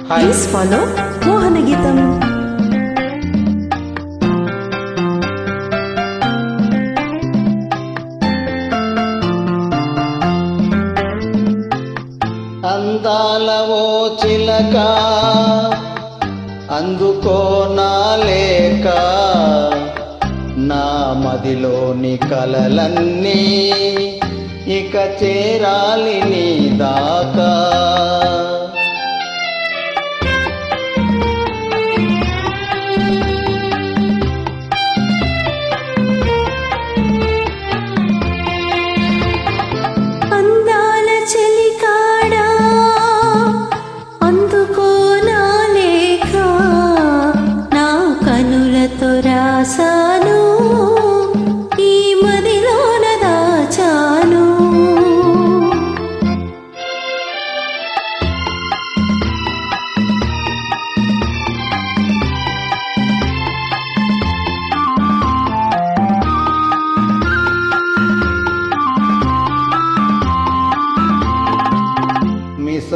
Please follow Mohana Geetam. అందాలవో చిలక అందుకో నా లేక నా మదిలోని కలలన్నీ ఇక చేరాలి నీ దాకా రాసాను ఈ మదిలోన దాచాను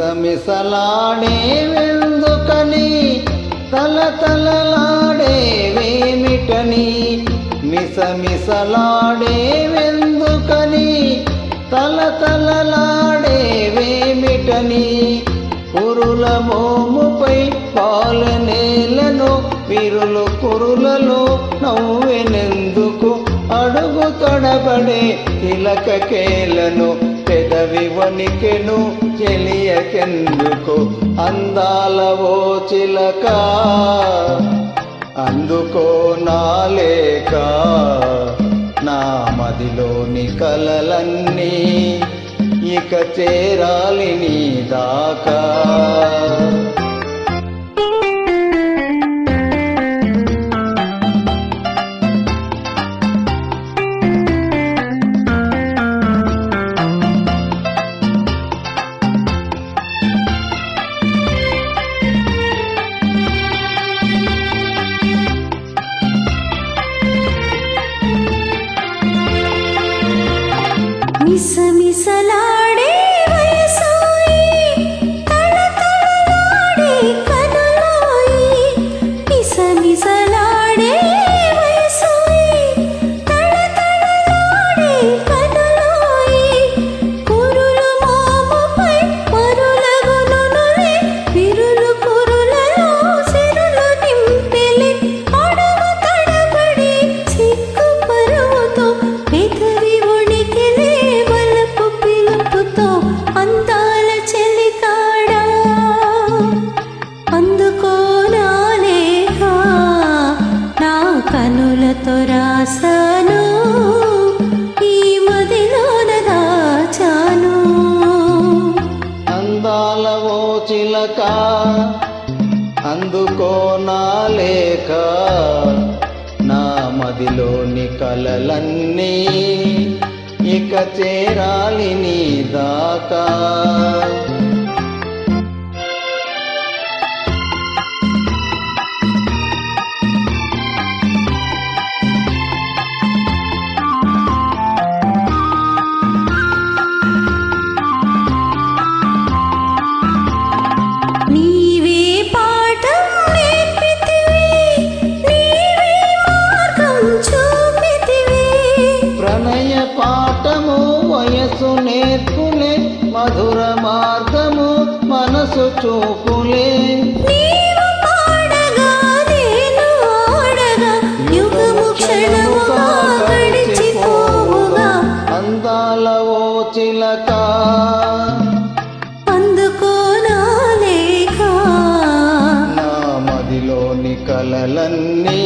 మిసమిసలాడే వెందుకని తలతలలాడేవేమిటని మిసమిసలాడేవెందుకని తలతలలాడేవేమిటని కురుల మోముపై పాలనేలను విరులు కురులలో నవ్వెనెందుకు అడుగు తడబడే తిలకకేలను పెదవి వణికెను చెలియకెందుకు అందాలవో చిలక అందుకో నా లేక నా మదిలోని కలలన్నీ ఇక చేరాలి నీ దాకా మిసమిసలాడే వయసోయి తలతలలాడే కనులోయి మిసమిసలాడే వయసోయి తలతలలాడే కనులోయి కురులు మోముపై మరులగునులే విరులు కురులలో సిరులు నింపెలే అడుగు తడబడి సిగ్గు పరువుతో పెదవి వణికెలే అందాల చెలికాడా అందుకో నా లేఖ నా కనులతో రాసాను ఈ మదిలోన దాచాను అందాలవో చిలక అందుకో నా లేఖ నా మదిలోని కలలన్నీ ఇక చేరాలి నీ దాకా నీవే పాఠం నేర్పితివి నీవే మార్గం చూపితివి ప్రణయ పాఠము వయసు నేర్పులే మధుర మార్గము మనసు చూపులే నీవు పాడగా నేను ఆడగా యుగము క్షణముగా గడిచిపోవుగా అందాలవో చిలక అందుకో నా లేఖ నా మదిలోని కలలన్నీ